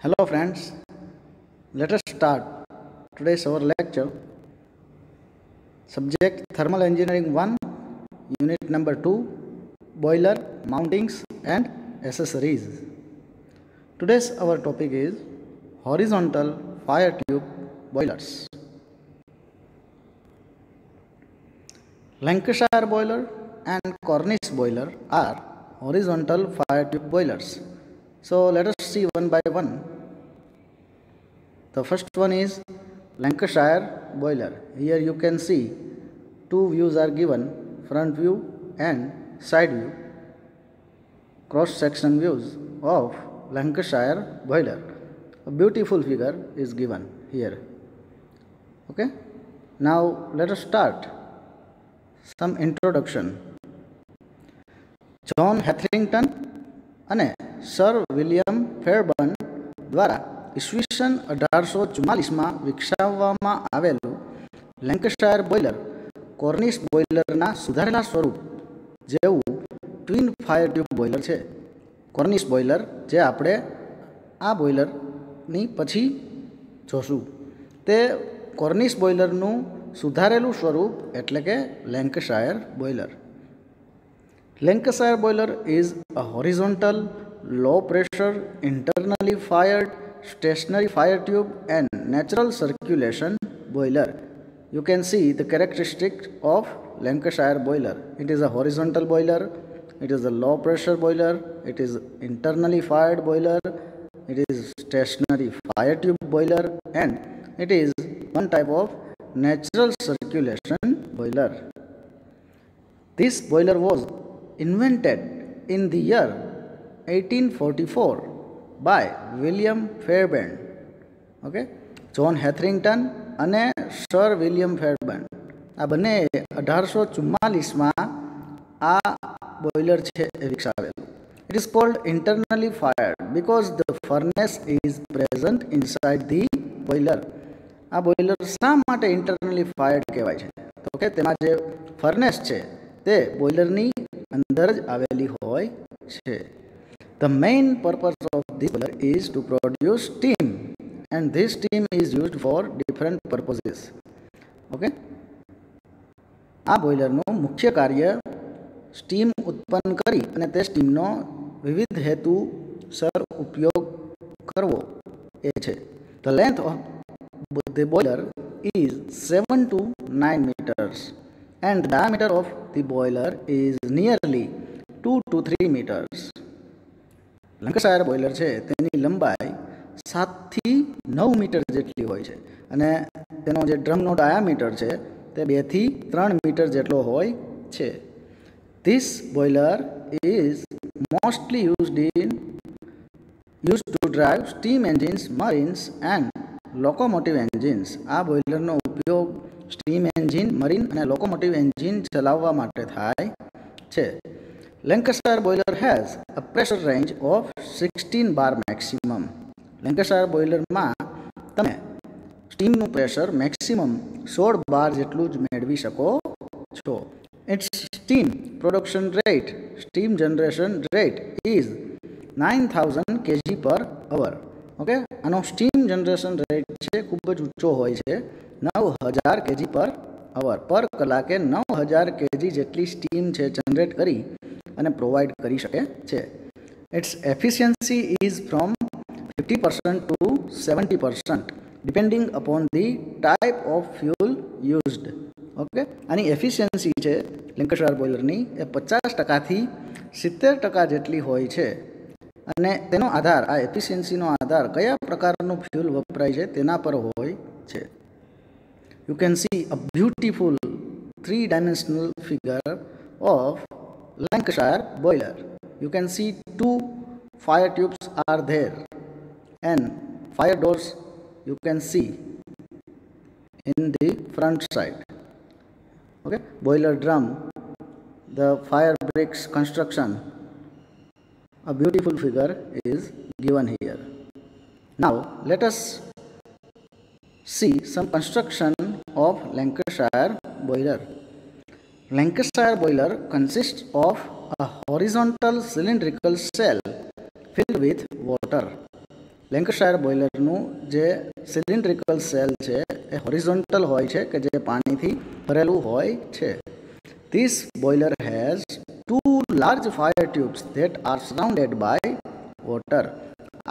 Hello friends, let us start today's our lecture. Subject Thermal Engineering 1, Unit number 2, Boiler, Mountings and Accessories. Today's our topic is Horizontal Fire Tube Boilers. Lancashire boiler and Cornish boiler are horizontal fire tube boilers. So let us see one by one. The first one is Lancashire boiler. Here you can see two views are given, front view and side view, cross section views of Lancashire boiler. A beautiful figure is given here. Okay, now let us start. Some introduction. John Hetherington અને sir William ફેરબર્ન દ્વારા ઈસવીસન 1844માં વિકસાવવામાં આવેલું લેન્કશાયર boiler Cornish બોઇલરના સુધારેલા સ્વરૂપ જેવું twin fire tube boiler છે. Cornish boiler જે આપણે આ બોઇલરની પછી જોશું તે કોર્નિશ બોઇલરનું સુધારેલું સ્વરૂપ એટલે કે લેન્કશાયર boiler. Lancashire boiler is a horizontal, low pressure, internally fired, stationary fire tube and natural circulation boiler. You can see the characteristics of Lancashire boiler. It is a horizontal boiler, it is a low pressure boiler, it is internally fired boiler, it is stationary fire tube boiler and it is one type of natural circulation boiler. This boiler was invented in the year 1844 by William Fairbairn. Okay, John Hetherington અને sir William ફેરબર્ન આ બંને 1844માં આ boiler છે એ વિકસાવેલું. It is called internally fired because the furnace is present inside the boiler. આ boiler શા માટે internally fired કહેવાય છે? તો કે તેમાં જે ફર્નેસ છે તે બોઇલરની અંદર જ આવેલી હોય છે. The main purpose of this boiler is to produce steam and this steam is used for different purposes. Okay, આ બોઇલરનું મુખ્ય કાર્ય સ્ટીમ ઉત્પન્ન કરી અને તે સ્ટીમનો વિવિધ હેતુસર ઉપયોગ કરવો એ છે. The length of the boiler is 7 to 9 meters and the diameter of the boiler is nearly 2 to 3 meters. Lancashire boiler છે તેની લંબાઈ 7 થી 9 મીટર જેટલી હોય છે અને તેનો જે ડ્રમનો ડાયામીટર છે તે 2 થી 3 મીટર જેટલો હોય છે. This boiler is mostly used to drive steam engines, marines and locomotive engines. આ બોઇલરનો ઉપયોગ સ્ટીમ એન્જિન, મરીન અને લોકોમોટિવ એન્જિન ચલાવવા માટે થાય છે. Lancashire boiler has a pressure range of 16 bar maximum. Lancashire બોઇલરમાં તમે સ્ટીમનું પ્રેશર મેક્સિમમ 16 બાર જેટલું જ મેળવી શકો છો. Its steam production rate, steam generation rate is 9000 kg per hour. Okay, આનો સ્ટીમ જનરેશન રેટ છે ખૂબ જ ઊંચો હોય છે, 9000 kg પર અવર. પર કલાકે 9000 kg જેટલી સ્ટીમ છે જનરેટ કરી અને પ્રોવાઈડ કરી શકે છે. Its efficiency is from 50% to 70% depending upon the type of fuel used. Okay, આની એફિશિયન્સી છે લેન્કશાયર બોઇલરની એ 50%થી 70% જેટલી હોય છે અને તેનો આધાર, આ એફિશિયન્સીનો આધાર કયા પ્રકારનું ફ્યુલ વપરાય છે તેના પર હોય છે. You can see a beautiful three-dimensional figure of Lancashire boiler. You can see two fire tubes are there and fire doors you can see in the front side. Okay, boiler drum, the fire bricks construction, a beautiful figure is given here. Now let us see some construction of Lancashire boiler. Lancashire boiler consists of a horizontal cylindrical cell filled with water. લેન્કશાયર બોઇલરનું જે cylindrical cell છે એ horizontal હોય છે કે જે પાણીથી ભરેલું હોય છે. This boiler has two large fire tubes that are surrounded by water.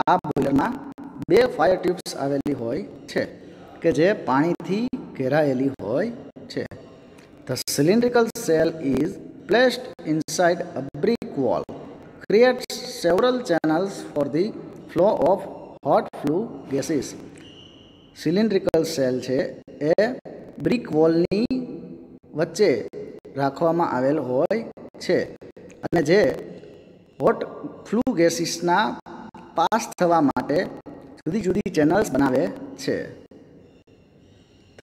આ બોઇલરમાં બે ફાયર ટ્યુબ્સ આવેલી હોય છે કે જે પાણીથી ઘેરાયેલી હોય છે. The cylindrical cell is placed inside a brick wall, creates several channels for the flow of hot flue gases. Cylindrical cell છે એ બ્રિક વોલની વચ્ચે રાખવામાં આવેલ હોય છે અને જે હોટ ફ્લુ ગેસીસના પાસ થવા માટે જુદી જુદી ચેનલ્સ બનાવે છે.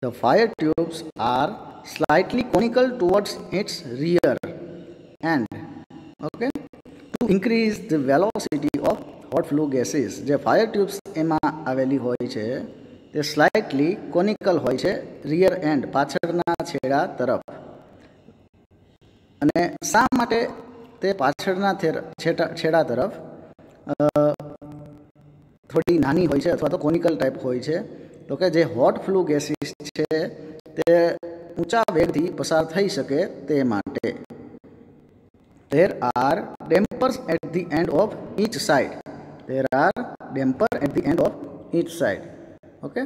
The fire tubes are slightly conical towards its rear end, okay, to increase the velocity of hot flue gases. જે ફાયર ટ્યુબ્સ એમાં આવેલી હોય છે તે સ્લાઇટલી કોનિકલ હોય છે રિયર એન્ડ પાછળના છેડા તરફ. અને શા માટે તે પાછળના છેડા તરફ થોડી નાની હોય છે અથવા તો કોનિકલ ટાઈપ હોય છે? તો કે જે હોટ ફ્લુ ગેસીસ છે તે ઊંચા વેગથી પસાર થઈ શકે તે માટે. There are dampers at the end of each side. There are dampers at the end of each side. Okay,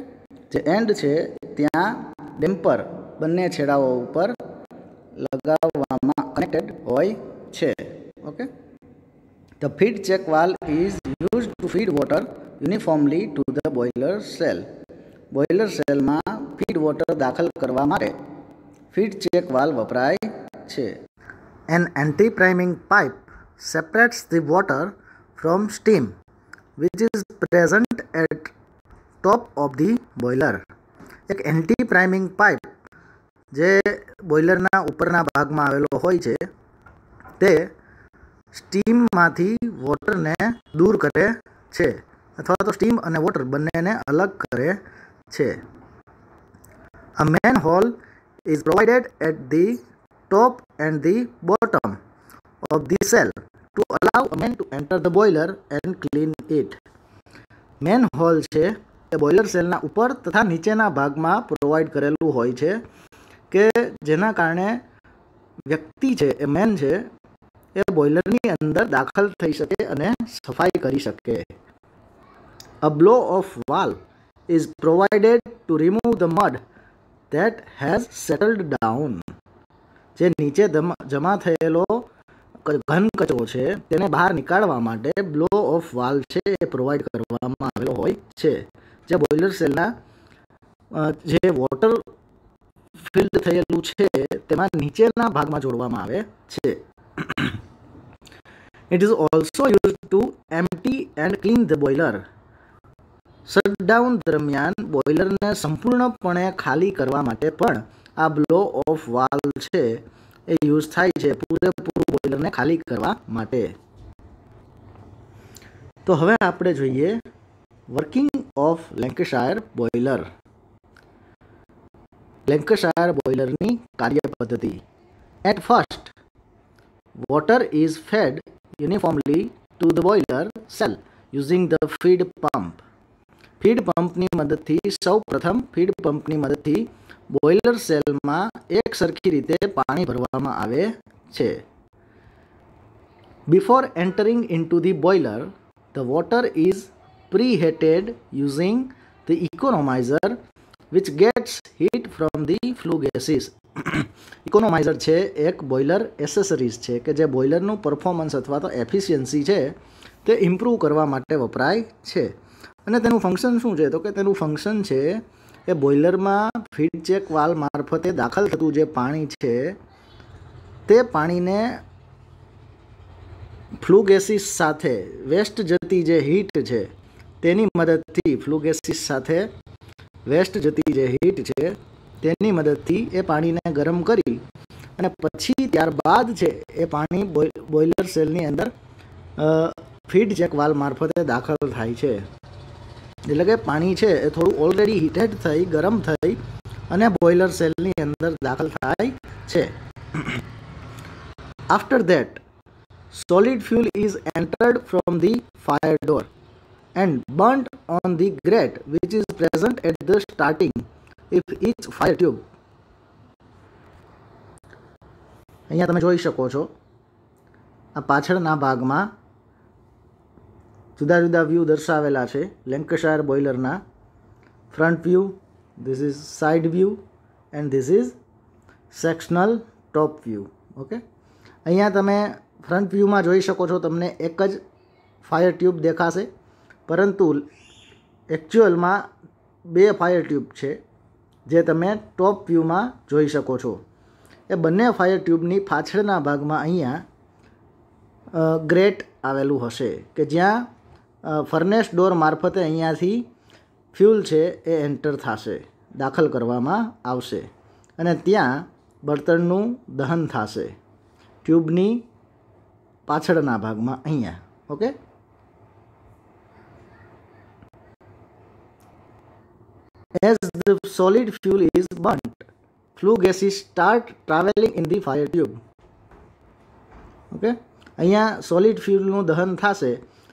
જે એન્ડ છે ત્યાં ડેમ્પર બંને છેડાઓ ઉપર લગાવવામાં કનેક્ટેડ હોય છે. Okay, The feed check valve is used to feed water uniformly to the boiler cell. Boiler સેલમાં feed water દાખલ કરવા માટે ફીડ ચેક વાલ્વ વપરાય છે. An anti-priming pipe separates the water from steam which is present at top of the boiler. એક anti priming pipe જે બોઇલરના ઉપરના ભાગમાં આવેલો હોય છે તે સ્ટીમમાંથી વોટરને દૂર કરે છે અથવા તો સ્ટીમ અને વોટર બંનેને અલગ કરે છે. A manhole is provided at the top and the bottom of the cell to allow a man to enter the boiler and clean it. Manhole છે એ બોઇલર સેલના ઉપર તથા નીચેના ભાગમાં પ્રોવાઈડ કરેલું હોય છે કે જેના કારણે વ્યક્તિ છે એ મેન છે એ બોઇલરની અંદર દાખલ થઈ શકે અને સફાઈ કરી શકે. A blow off valve is provided to remove the mud that has settled down. જે નીચે જમા થયેલો ઘન કચરો છે તેને બહાર નિકાળવા માટે બ્લો ઓફ વાલ્વ છે એ પ્રોવાઈડ કરવામાં આવેલો હોય છે. જે બોઇલર સેલના જે વોટર ફિલ્ડ થયેલું છે તેમાં નીચેના ભાગમાં જોડવામાં આવે છે. It is also used to empty and clean the boiler. Shutdown દરમિયાન બોઇલરને સંપૂર્ણપણે ખાલી કરવા માટે પણ આ બ્લો ઓફ વાલ્વ છે એ યુઝ થાય છે પૂરેપૂરું બોઇલરને ખાલી કરવા માટે. તો હવે આપણે જોઈએ working of Lancashire boiler. Lancashire બોઇલરની કાર્યપદ્ધતિ. At first, water is fed uniformly to the boiler cell using the feed pump. Feed પંપની મદદથી સૌ પ્રથમ ફીડ પંપની મદદથી બોઇલર સેલમાં એક સરખી રીતે પાણી ભરવામાં આવે છે. Before entering into the boiler, the water is preheated using the economizer which gets heat from the flue gases. ઇકોનોમાઇઝર છે એક બોઇલર એસેસરીઝ છે કે જે બોઇલરનું પરફોર્મન્સ અથવા તો એફિશિયન્સી છે તે ઇમ્પ્રૂવ કરવા માટે વપરાય છે. અને તેનું ફંક્શન શું છે? તો કે તેનું ફંક્શન છે એ બોઇલરમાં ફીડ ચેક વાલ્વ મારફતે દાખલ થતું જે પાણી છે તે પાણીને ફ્લુ ગેસીસ સાથે વેસ્ટ જતી જે હીટ છે તેની મદદથી ફ્લુ ગેસીસ સાથે વેસ્ટ જતી જે હીટ છે તેની મદદથી એ પાણીને ગરમ કરી અને પછી ત્યારબાદ છે એ પાણી બોઇલર સેલની અંદર ફીડ ચેક વાલ્વ મારફતે દાખલ થાય છે. એટલે કે પાણી છે એ થોડું ઓલરેડી હીટેડ થઈ ગરમ થઈ અને બોઇલર સેલની અંદર દાખલ થાય છે. After that, solid fuel is entered from the fire door and burnt on the grate which is present at the starting if each fire tube. અહીંયા તમે જોઈ શકો છો આ પાછળના ભાગમાં જુદા જુદા વ્યૂ દર્શાવેલા છે લેન્કશાયર બોઇલરના. Front view, this is side view and this is sectional top view. Okay, અહીંયા તમે ફ્રન્ટ વ્યૂમાં જોઈ શકો છો તમને એક જ ફાયર ટ્યુબ દેખાશે, પરંતુ એકચ્યુઅલમાં બે ફાયર ટ્યુબ છે જે તમે ટોપ વ્યૂમાં જોઈ શકો છો. એ બંને ફાયર ટ્યુબની પાછળના ભાગમાં અહીંયા ગ્રેટ આવેલું હશે કે જ્યાં ફર્નેસ ડોર મારફતે અહીંયાથી ફ્યુલ છે એ એન્ટર થશે, દાખલ કરવામાં આવશે અને ત્યાં બળતણનું દહન થશે ટ્યુબની પાછળના ભાગમાં અહીંયા. Okay, as the solid fuel is burnt, flue gases start traveling in the fire tube. Okay, અહીંયા સોલિડ ફ્યુલનું દહન થશે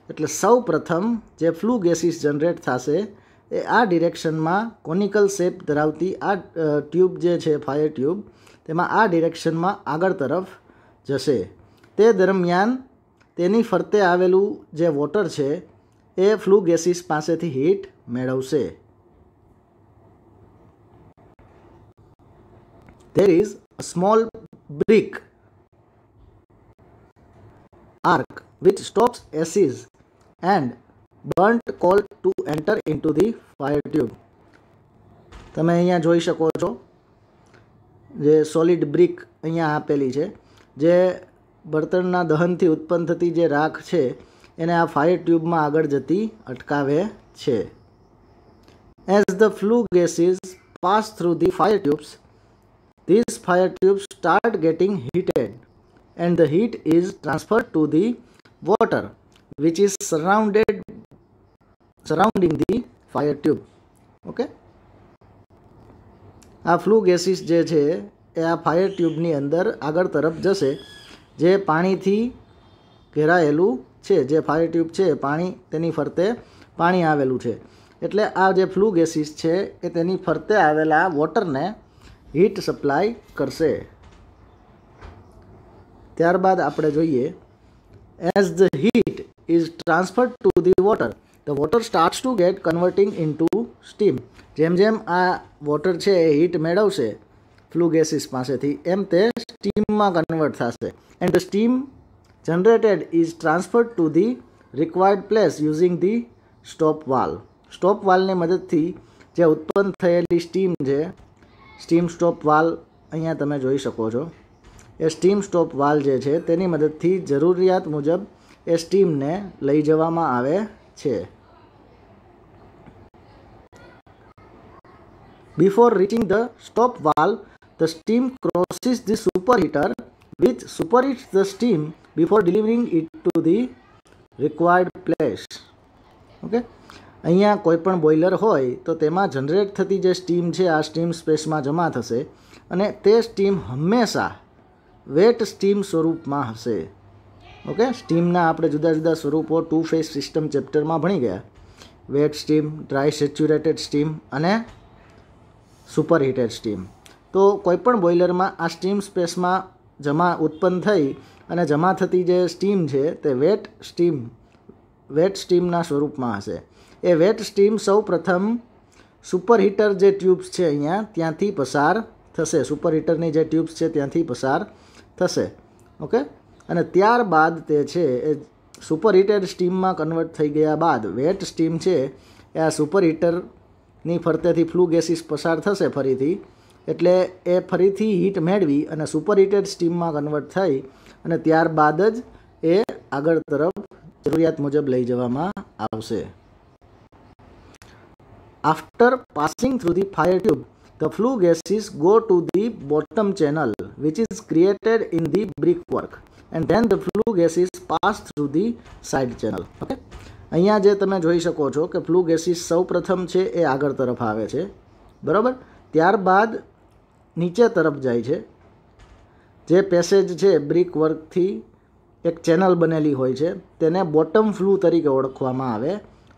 એટલે સૌ પ્રથમ જે ફ્લુ ગેસીસ જનરેટ થશે એ આ ડિરેક્શનમાં કોનિકલ શેપ ધરાવતી આ ટ્યુબ જે છે ફાયર ટ્યુબ તેમાં આ ડિરેક્શનમાં આગળ તરફ જશે. તે દરમિયાન તેની ફરતે આવેલું જે વોટર છે એ ફ્લુ ગેસીસ પાસેથી હીટ મેળવશે. There is a small brick arc which stops ashes and burnt coal to enter into the fire tube. તમે અહીંયા જોઈ શકો છો જે સોલિડ બ્રિક અહીંયા આપેલી છે જે બળતણના દહનથી ઉત્પન્ન થતી જે રાખ છે એને આ ફાયર ટ્યુબમાં આગળ જતી અટકાવે છે. As the flue gases pass through the fire tubes, these fire tubes start getting heated and the heat is transferred to the water which is surrounding the fire tube. Okay, આ flu gases જે છે એ આ fire ટ્યુબની અંદર આગળ તરફ જશે જે પાણીથી ઘેરાયેલું છે. જે ફાયર ટ્યુબ છે પાણી તેની ફરતે પાણી આવેલું છે એટલે આ જે ફ્લુ ગેસીસ છે એ તેની ફરતે આવેલા વોટરને હીટ સપ્લાય કરશે. ત્યારબાદ આપણે જોઈએ as the heat is transferred to the water, the water starts to get converting into steam. જેમ જેમ આ વોટર છે એ હીટ મેળવશે ફ્લુ ગેસીસ પાસેથી એમ તે સ્ટીમમાં કન્વર્ટ થશે and the steam generated is transferred to the required place using the stop valve. Stop વાલ્વની મદદથી જે ઉત્પન્ન થયેલી સ્ટીમ છે, સ્ટીમ સ્ટોપ વાલ્વ અહીંયા તમે જોઈ શકો છો. એ સ્ટીમ સ્ટોપ વાલ્વ જે છે તેની મદદથી જરૂરિયાત મુજબ એ સ્ટીમને લઈ જવામાં આવે છે. Before reaching the stop valve, the steam crosses the superheater which superheats the steam before delivering it to the required place. Okay, અહીંયા કોઈ પણ બોઇલર હોય તો તેમાં જનરેટ થતી જે સ્ટીમ છે આ સ્ટીમ સ્પેસમાં જમા થશે અને તે સ્ટીમ હંમેશા વેટ સ્ટીમ સ્વરૂપમાં હશે. ઓકે, સ્ટીમના આપણે જુદા જુદા સ્વરૂપો ટુ ફેઝ સિસ્ટમ ચેપ્ટરમાં ભણી ગયા. Wet steam, dry saturated steam અને સુપરહીટેડ સ્ટીમ. તો કોઈપણ બોઇલરમાં આ સ્ટીમ સ્પેસમાં ઉત્પન્ન થઈ અને જમા થતી જે સ્ટીમ છે તે વેટ સ્ટીમના સ્વરૂપમાં હશે. એ વેટ સ્ટીમ સૌ પ્રથમ સુપરહીટર જે ટ્યુબ્સ છે અહીંયા ત્યાંથી પસાર થશે. સુપરહીટરની જે ટ્યુબ્સ છે ત્યાંથી પસાર થશે. ઓકે, અને ત્યારબાદ તે છે એ સુપરહીટેડ સ્ટીમમાં કન્વર્ટ થઈ ગયા બાદ વેટ સ્ટીમ છે એ આ સુપરહીટરની ફરતેથી ફ્લુ ગેસીસ પસાર થશે ફરીથી, એટલે એ ફરીથી હીટ મેળવી અને સુપરહીટેડ સ્ટીમમાં કન્વર્ટ થઈ અને ત્યારબાદ જ એ આગળ તરફ જરૂરિયાત મુજબ લઈ જવામાં આવશે. After passing through the fire tube, the flue gases go to the bottom channel which is created in the brickwork and then the flue gases pass through the side channel. Okay, અહીંયા જે તમે જોઈ શકો છો કે flu gases સૌ પ્રથમ છે એ આગળ તરફ આવે છે, બરાબર, ત્યારબાદ નીચે તરફ જાય છે. જે પેસેજ છે બ્રિક વર્કથી એક ચેનલ બનેલી હોય છે તેને બોટમ ફ્લુ તરીકે ઓળખવામાં આવે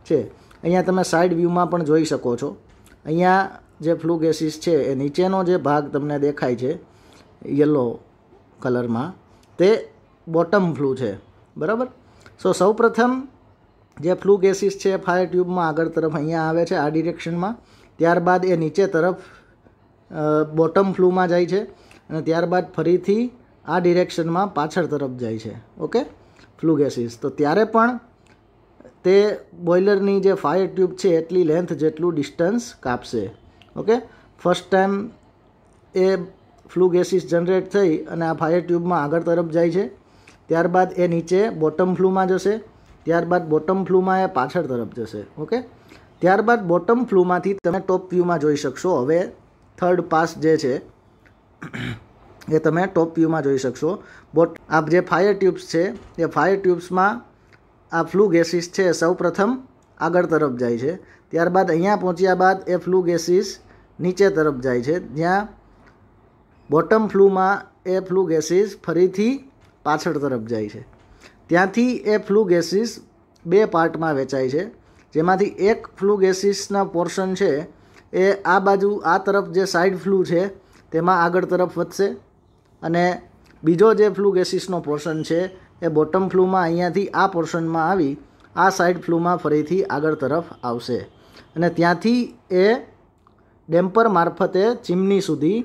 છે। અહીંયા તમે સાઈડ વ્યૂમાં પણ જોઈ શકો છો। અહીંયા જે ફ્લુ ગેસીસ છે એ નીચેનો જે ભાગ તમને દેખાય છે યલો કલરમાં તે બોટમ ફ્લુ છે, બરાબર। સૌપ્રથમ જે ફ્લુ ગેસીસ છે ફાયર ટ્યુબમાં આગળ તરફ અહીંયા આવે છે આ ડિરેક્શનમાં, ત્યારબાદ એ નીચે તરફ બોટમ ફ્લુમાં જાય છે અને ત્યારબાદ ફરીથી આ ડિરેક્શનમાં પાછળ તરફ જાય છે, ઓકે, ફ્લુ ગેસીસ। તો ત્યારે પણ તે બોઇલરની જે ફાયર ટ્યુબ છે એટલી લેન્થ જેટલું ડિસ્ટન્સ કાપશે, ઓકે। ફર્સ્ટ ટાઈમ એ ફ્લુ ગેસીસ જનરેટ થઈ અને આ ફાયર ટ્યુબમાં આગળ તરફ જાય છે, ત્યારબાદ એ નીચે બોટમ ફ્લુમાં જશે, ત્યારબાદ બોટમ ફ્લુમાં એ પાછળ તરફ જશે, ઓકે। ત્યારબાદ બોટમ ફ્લુમાંથી તમે ટોપ વ્યૂમાં જોઈ શકશો। હવે થર્ડ પાસ જે છે એ તમે ટોપ વ્યૂમાં જોઈ શકશો। આ જે ફાયર ટ્યુબ્સ છે એ ફાયર ટ્યુબ્સમાં આ ફ્લુ ગેસીસ છે સૌપ્રથમ આગળ તરફ જાય છે, ત્યારબાદ અહીંયા પહોંચ્યા બાદ એ ફ્લુ ગેસીસ નીચે તરફ જાય છે, જ્યાં બોટમ ફ્લુમાં એ ફ્લુ ગેસીસ ફરીથી પાછળ તરફ જાય છે। ત્યાંથી એ ફ્લુ ગેસીસ બે પાર્ટમાં વેચાય છે, જેમાંથી એક ફ્લુ ગેસીસના પોર્શન છે એ આ બાજુ આ તરફ જે સાઈડ ફ્લુ છે તેમાં આગળ તરફ વધશે અને બીજો જે ફ્લુ ગેસીસનો પોર્શન છે એ બોટમ ફ્લુમાં અહીંયાથી આ પોર્શનમાં આવી આ સાઈડ ફ્લુમાં ફરીથી આગળ તરફ આવશે અને ત્યાંથી એ ડેમ્પર મારફતે ચીમની સુધી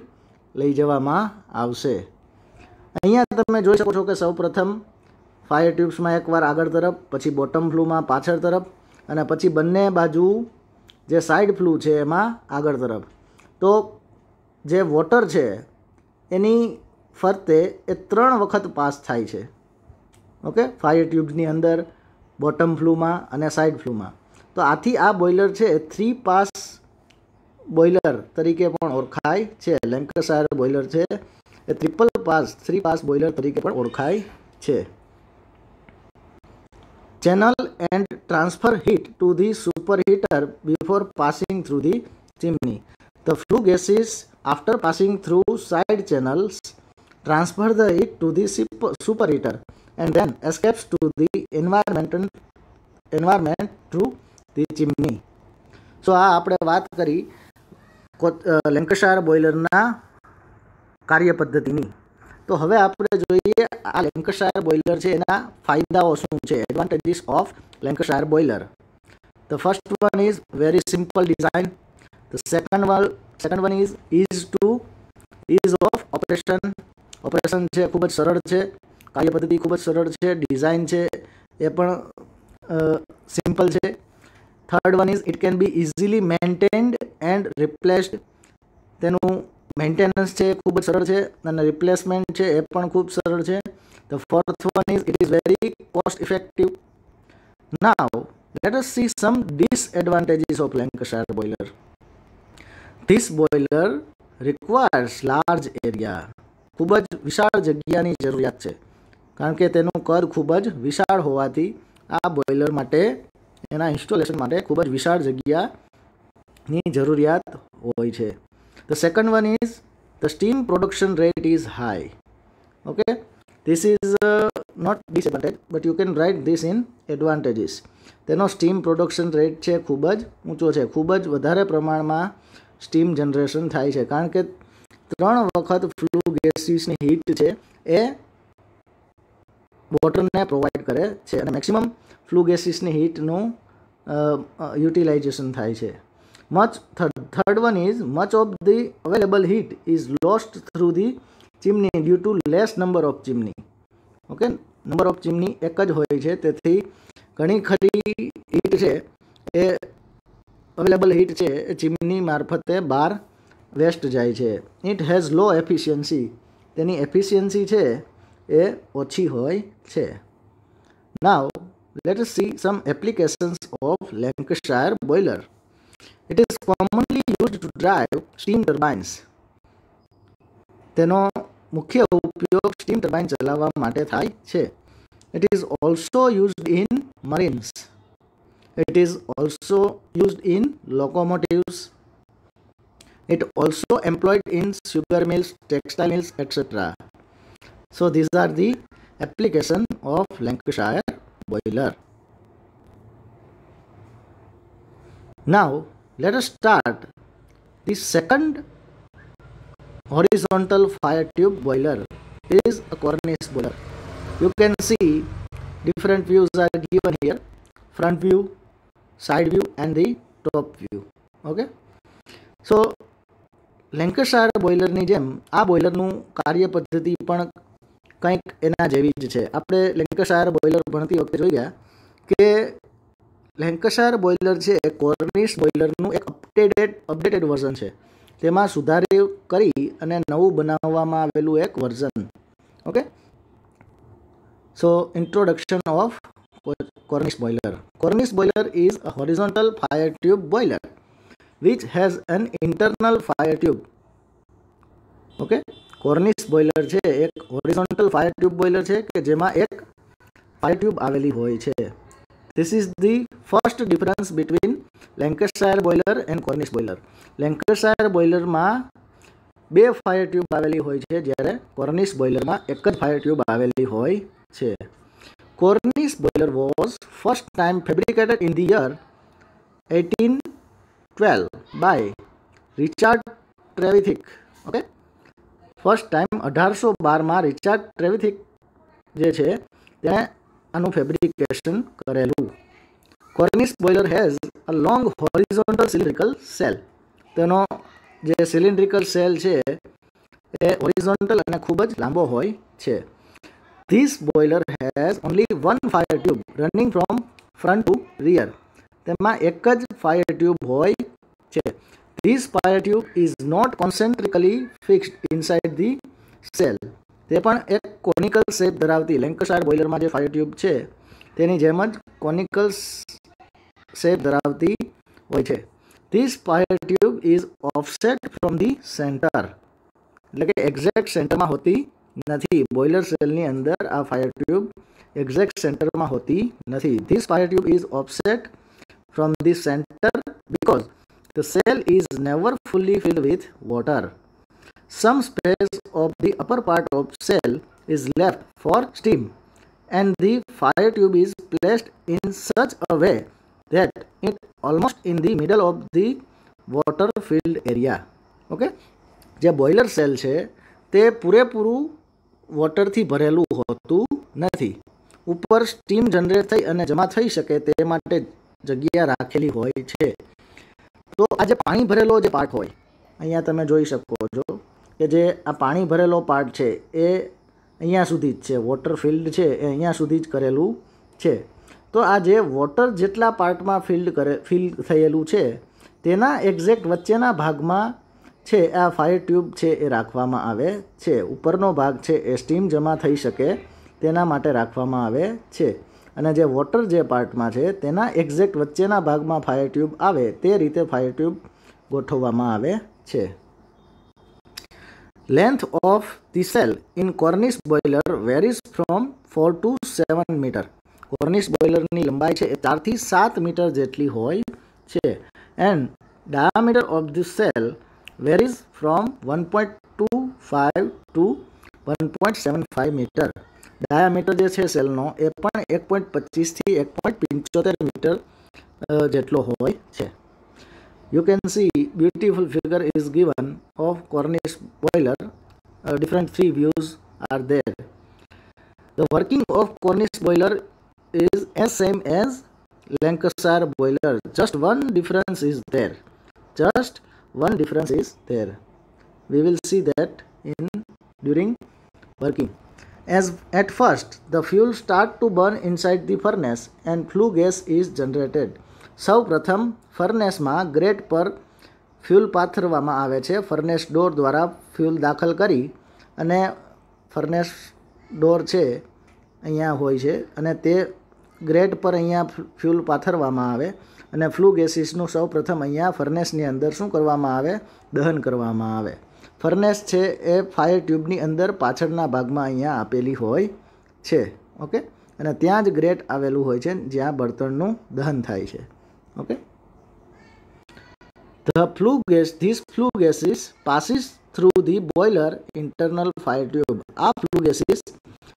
લઈ જવામાં આવશે। અહીંયા તમે જોઈ શકો છો કે સૌપ્રથમ ફાયર ટ્યુબ્સમાં એકવાર આગળ તરફ, પછી બોટમ ફ્લુમાં પાછળ તરફ અને પછી બંને બાજુ જે સાઈડ ફ્લુ છે એમાં આગળ તરફ। તો જે વોટર છે એની ફરતે એ 3 વખત પાસ થાય છે, ઓકે, ફાયર ટ્યુબ્સની અંદર, બોટમ ફ્લુમાં અને સાઈડ ફ્લુમાં। તો આથી આ બોઇલર છે 3 પાસ બોઇલર તરીકે પણ ઓળખાય છે। લેન્કશાયર બોઇલર છે એ 3 પાસ બોઇલર તરીકે પણ ઓળખાય છે। Channel and transfer heat to the superheater before passing through the chimney. The flue gases, after passing through side channels, transfer the heat to the superheater and then escapes to the environment through the chimney. So આ આપણે વાત કરી લેન્કશાયર બોઇલરના કાર્યપદ્ધતિની। તો હવે આપણે જોઈએ આ લેન્કશાયર boiler છે એના ફાયદાઓ શું છે, advantages of Lancashire boiler. The first one is very simple design, the second one is ease of operation છે ખૂબ જ સરળ છે, કાર્યપદ્ધતિ ખૂબ જ સરળ છે, ડિઝાઇન છે એ પણ સિમ્પલ છે। Third one is it can be easily maintained and replaced, તેનું મેન્ટેનન્સ છે ખૂબ જ સરળ છે અને રિપ્લેસમેન્ટ છે એ પણ ખૂબ સરળ છે। The fourth one is it is very cost effective. Now let us see some disadvantages of Lancashire boiler. This boiler requires large area, ખૂબ જ વિશાળ જગ્યાની જરૂરિયાત છે, કારણ કે તેનું કદ ખૂબ જ વિશાળ હોવાથી આ બોઇલર માટે એના ઇન્સ્ટોલેશન માટે ખૂબ જ વિશાળ જગ્યાની જરૂરિયાત હોય છે। The second one is the steam production rate is high. Okay, this is not disadvantage, but you can write this in advantages. તેનો સ્ટીમ પ્રોડક્શન રેટ છે ખૂબ જ ઊંચો છે, ખૂબ જ વધારે પ્રમાણમાં સ્ટીમ જનરેશન થાય છે, કારણ કે 3 વખત ફ્લુ ગેસીસની હીટ છે એ વોટરને પ્રોવાઈડ કરે છે અને મેક્સિમમ ફ્લુ ગેસીસની હીટનું યુટિલાઇઝેશન થાય છે। Third one is much of the available heat is lost through the chimney due to less number of chimney. Okay, number of chimney એક જ હોય છે, તેથી ઘણી ખરી હીટ છે એ અવેલેબલ હીટ છે એ ચીમની મારફતે બહાર વેસ્ટ જાય છે। ઇટ હેઝ લો એફિશિયન્સી, તેની એફિશિયન્સી છે એ ઓછી હોય છે। Now let us see some applications of Lancashire boiler. It is commonly used to drive steam turbines. તેનો મુખ્ય ઉપયોગ સ્ટીમ ટર્બાઇન ચલાવવા માટે થાય છે। It is also used in marines. It is also used in locomotives. It also employed in sugar mills, textile mills, etc. So these are the application of Lancashire boiler. Now let us start the second horizontal fire tube boiler is a cornice boiler. You can see different views are given here: front view, side view and the top view. Okay, so લેન્કશાયર બોઇલરની જેમ આ બોઇલરનું કાર્ય પદ્ધતિ પણ કંઈક એના જેવી જ છે. આપણે લેન્કશાયર બોઇલર ભણતી વખતે જોઈ ગયા કે લેન્કશાયર બોઇલર છે એ કોર્નિશ બોઇલરનું એક અપડેટેડ વર્ઝન છે. તેમાં સુધારી કરી અને નવું બનાવવામાં આવેલું એક version. Okay, so introduction of Cornish boiler. Cornish boiler is a horizontal fire tube boiler which has an internal fire tube. Okay, Cornish boiler છે એક horizontal fire tube boiler છે કે જેમાં એક fire tube આવેલી હોય છે. This is the first difference between Lancashire boiler and Cornish boiler. Lancashire boiler માં બે fire tube આવેલી હોય છે, જ્યારે Cornish boiler માં એક જ fire tube આવેલી હોય છે. Cornish boiler was first time fabricated in the year 1812 by Richard Trevithick. Okay, first time 1812 માં રિચાર્ડ ટ્રેવિથિક જે છે તેણે આનું ફેબ્રિકેશન કરેલું. Cornish boiler has a long horizontal cylindrical cell. તેનો જે સિલિન્ડ્રિકલ સેલ છે એ હોરિઝોન્ટલ અને ખૂબ જ લાંબો હોય છે. This boiler has only one fire tube running from front to rear. તેમાં એક જ fire tube હોય છે. This fire tube is not concentrically fixed inside the cell. તે પણ એક કોનિકલ શેપ ધરાવતી લેન્કશાયર બોઇલરમાં જે ફાયર ટ્યુબ છે તેની જેમ જ કોનિકલ શેપ ધરાવતી હોય છે. This fire tube is offset from the center. એટલે કે એક્ઝેક્ટ સેન્ટરમાં હોતી નથી. બોઇલર સેલની અંદર આ ફાયર ટ્યુબ એક્ઝેક્ટ સેન્ટરમાં હોતી નથી. This fire tube is offset from the center because the cell is never fully filled with water. Some space of the upper part of cell is left for steam and the fire tube is placed in such a way that it almost in the middle of the water filled area. Okay, જે boiler cell છે તે પૂરેપૂરું વોટરથી ભરેલું હોતું નથી. ઉપર steam generate થઈ અને જમા થઈ શકે તે માટે જગ્યા રાખેલી હોય છે. તો આ જે પાણી ભરેલો જે પાર્ટ હોય, અહીંયા તમે જોઈ શકો છો કે જે આ પાણી ભરેલો પાર્ટ છે એ અહીંયા સુધી જ છે. વોટર ફિલ્ડ છે એ અહીંયા સુધી જ કરેલું છે. તો આ જે વોટર જેટલા પાર્ટમાં ફિલ થયેલું છે તેના એક્ઝેક્ટ વચ્ચેના ભાગમાં છે આ ફાયર ટ્યુબ છે એ રાખવામાં આવે છે. ઉપરનો ભાગ છે એ સ્ટીમ જમા થઈ શકે તેના માટે રાખવામાં આવે છે. અને જે વોટર જે પાર્ટમાં છે તેના એક્ઝેક્ટ વચ્ચેના ભાગમાં ફાયર ટ્યુબ આવે તે રીતે ફાયર ટ્યુબ ગોઠવવામાં આવે છે. Length of the cell in Cornish boiler varies from 4 to 7 meter. Cornish boiler ની લંબાઈ છે એ 4 થી 7 મીટર જેટલી હોય છે. And diameter of the cell varies from 1.25 to 1.75 meter. Diameter જે છે સેલનો એ પણ 1.25 થી 1.75 મીટર જેટલો હોય છે. You can see beautiful figure is given of Cornish boiler. Different three views are there. The working of Cornish boiler is as same as Lancashire boiler. Just one difference is there. Just one difference is there. We will see that during working. As at first the fuel start to burn inside the furnace and flue gas is generated. સૌ પ્રથમ ફર્નેસમાં great પર fuel પાથરવામાં આવે છે. Furnace door દ્વારા fuel દાખલ કરી અને furnace door છે અહીંયા હોય છે અને તે ગ્રેટ પર અહીંયા ફ્યુલ પાથરવામાં આવે અને ફ્લુ ગેસીસનું સૌ પ્રથમ અહીંયા ફર્નેસની અંદર શું કરવામાં આવે? દહન કરવામાં આવે. ફર્નેસ છે એ ફાયર ટ્યુબની અંદર પાછળના ભાગમાં અહીંયા આપેલી હોય છે. ઓકે, અને ત્યાં જ ગ્રેટ આવેલું હોય છે જ્યાં બળતણનું દહન થાય છે. Okay, this flue gases passes through the boiler internal fire tube. આ flue gases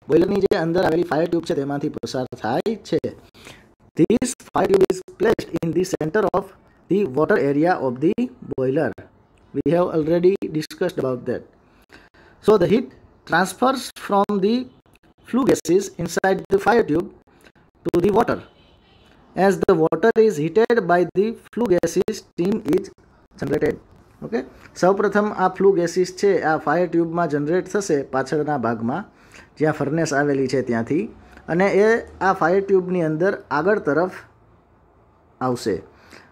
બોઇલરની જે અંદર આવેલી ફાયર ટ્યુબ છે તેમાંથી પસાર થાય છે. This fire tube is placed in the center of the water area of the boiler. We have already discussed about that. So the heat transfers from the flue gases inside the fire tube to the water. As the water is heated by the flue gases, steam is generated. Okay, સૌપ્રથમ આ flu gases છે આ fire ટ્યુબમાં generate થશે પાછળના ભાગમાં જ્યાં furnace આવેલી છે ત્યાંથી, અને એ આ ફાયર ટ્યુબની અંદર આગળ તરફ આવશે.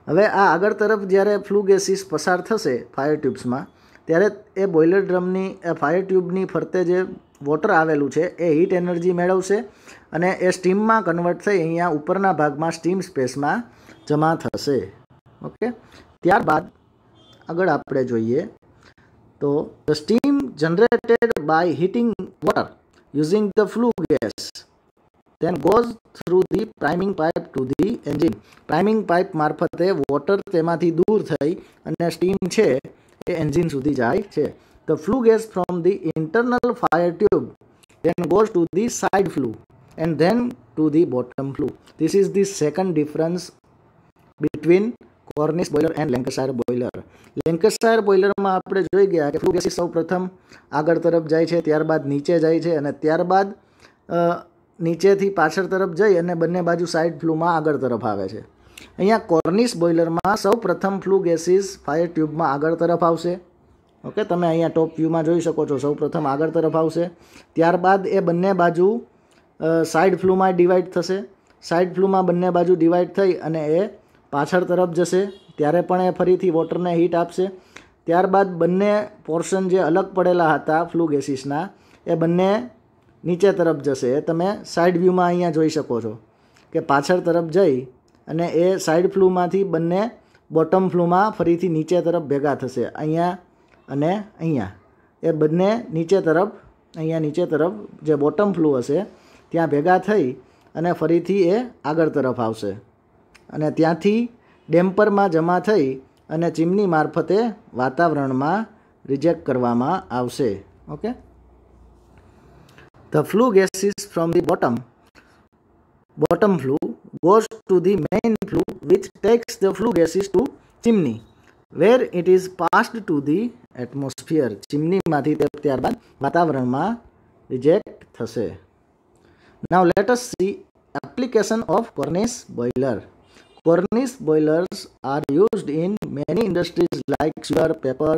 હવે આ આગળ તરફ જ્યારે ફ્લુ ગેસીસ પસાર થશે ફાયર ટ્યુબ્સમાં, ત્યારે એ બોઇલર ડ્રમની ફાયર ટ્યુબની ફરતે જે વોટર આવેલું છે એ હીટ એનર્જી મેળવશે અને એ સ્ટીમમાં કન્વર્ટ થઈ અહીંયા ઉપરના ભાગમાં સ્ટીમ સ્પેસમાં જમા થશે. ઓકે, ત્યારબાદ આગળ આપણે જોઈએ તો the steam generated by heating water using the flue gas then goes through the priming pipe to the engine. Priming pipe મારફતે વોટર તેમાંથી દૂર થઈ અને સ્ટીમ છે એ એન્જિન સુધી જાય છે. The flue gas from the internal fire tube then goes to the side flue and then to the bottom flue. This is the second difference between Cornish boiler and Lancashire boiler. Lancashire boiler માં આપણે જોઈ ગયા કે flu gases સૌ પ્રથમ આગળ તરફ જાય છે, ત્યારબાદ નીચે જાય છે અને ત્યારબાદ નીચેથી પાછળ તરફ જઈ અને બંને બાજુ સાઇડ ફ્લૂમાં આગળ તરફ આવે છે. અહીંયા કોર્નિશ બોઇલરમાં સૌ પ્રથમ ફ્લુ ગેસીસ ફાયર ટ્યુબમાં આગળ તરફ આવશે. ઓકે, તમે અહીંયા ટોપ વ્યૂમાં જોઈ શકો છો, સૌ પ્રથમ આગળ તરફ આવશે, ત્યારબાદ એ બંને બાજુ સાઇડ ફ્લૂમાં ડિવાઈડ થશે. સાઇડ ફ્લૂમાં બંને બાજુ ડિવાઈડ થઈ અને એ પાછળ તરફ જશે, ત્યારે પણ એ ફરીથી વોટરને હીટ આપશે. ત્યારબાદ બંને પોર્શન જે અલગ પડેલા હતા ફ્લુ ગેસીસના એ બંને નીચે તરફ જશે. તમે સાઇડ વ્યૂમાં અહીંયા જોઈ શકો છો કે પાછળ તરફ જઈ અને એ સાઇડ ફ્લૂમાંથી બંને બોટમ ફ્લૂમાં ફરીથી નીચે તરફ ભેગા થશે. અહીંયા અને અહીંયા એ બંને નીચે તરફ, અહીંયા નીચે તરફ જે બોટમ ફ્લૂ હશે ત્યાં ભેગા થઈ અને ફરીથી એ આગળ તરફ આવશે અને ત્યાંથી ડેમ્પરમાં જમા થઈ અને ચીમની મારફતે વાતાવરણમાં રિજેક્ટ કરવામાં આવશે. Okay, the flue gases from the bottom flue goes to the main flue which takes the flue gases to chimney where it is passed to the atmosphere. chimney માંથી તે ત્યારબાદ વાતાવરણમાં રિજેક્ટ થશે. Now let us see application of Cornish boiler. Cornish boilers are used in many industries like sugar, paper,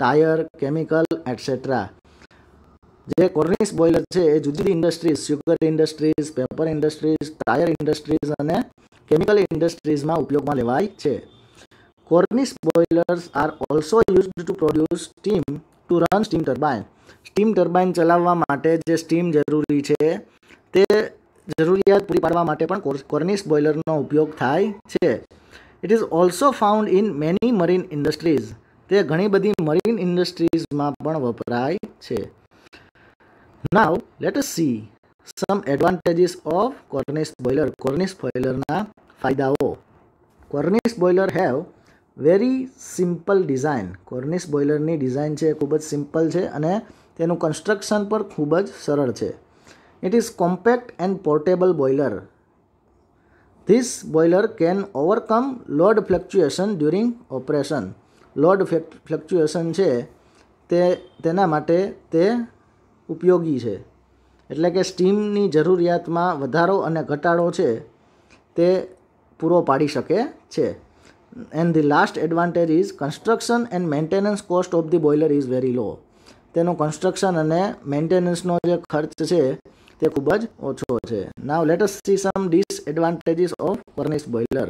tire, chemical, etc. જે Cornish boiler છે એ જુદી જુદી industries, sugar industries, paper industries, tyre industries અને chemical ઇન્ડસ્ટ્રીઝમાં ઉપયોગમાં લેવાય છે. Cornish boilers are also used to produce steam to run steam turbine. Steam turbine ચલાવવા માટે જે સ્ટીમ જરૂરી છે તે જરૂરિયાત પૂરી પાડવા માટે પણ કોર્નિશ બોઇલરનો ઉપયોગ થાય છે. It is also found in many marine industries. તે ઘણી બધી મરીન ઇન્ડસ્ટ્રીઝમાં પણ વપરાય છે. Now let us see some advantages of Cornish boiler. Cornish boiler ના ફાયદાઓ. Cornish boiler have very simple design. Cornish boiler ની ડિઝાઇન છે ખૂબ જ સિમ્પલ છે અને તેનું કન્સ્ટ્રક્શન પર ખૂબ જ સરળ છે. It is compact and portable boiler. This boiler can overcome load fluctuation during operation. Load fluctuation છે તેના માટે તે ઉપયોગી છે, એટલે કે સ્ટીમની જરૂરિયાતમાં વધારો અને ઘટાડો છે તે પૂરો પાડી શકે છે. And the last advantage is construction and maintenance cost of the boiler is very લો. તેનું કન્સ્ટ્રક્શન અને મેન્ટેનન્સનો જે ખર્ચ છે તે ખૂબ જ ઓછો છે. Now let us see some disadvantages of Cornish boiler.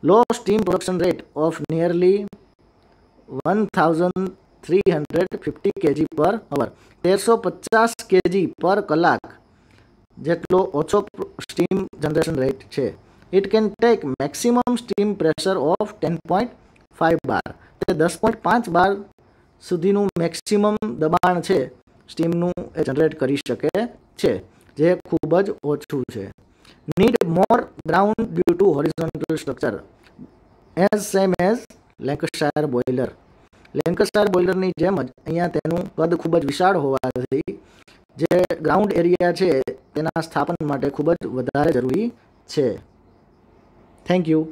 Low steam production rate of nearly 1350 kg પર અવર. 1350 kg પર કલાક જેટલો ઓછો સ્ટીમ જનરેશન રેટ છે. It can take maximum steam pressure of 10.5 બાર. તે 10.5 બાર સુધીનું મેક્સિમમ દબાણ છે સ્ટીમનું એ જનરેટ કરી શકે છે, જે ખૂબ જ ઓછું છે. Need more ground due to horizontal structure as same as Lancashire boiler. Lancashire બોઇલરની જેમ જ અહીંયા તેનું કદ ખૂબ જ વિશાળ હોવાથી જે ગ્રાઉન્ડ એરિયા છે તેના સ્થાપન માટે ખૂબ જ વધારે જરૂરી છે. Thank you.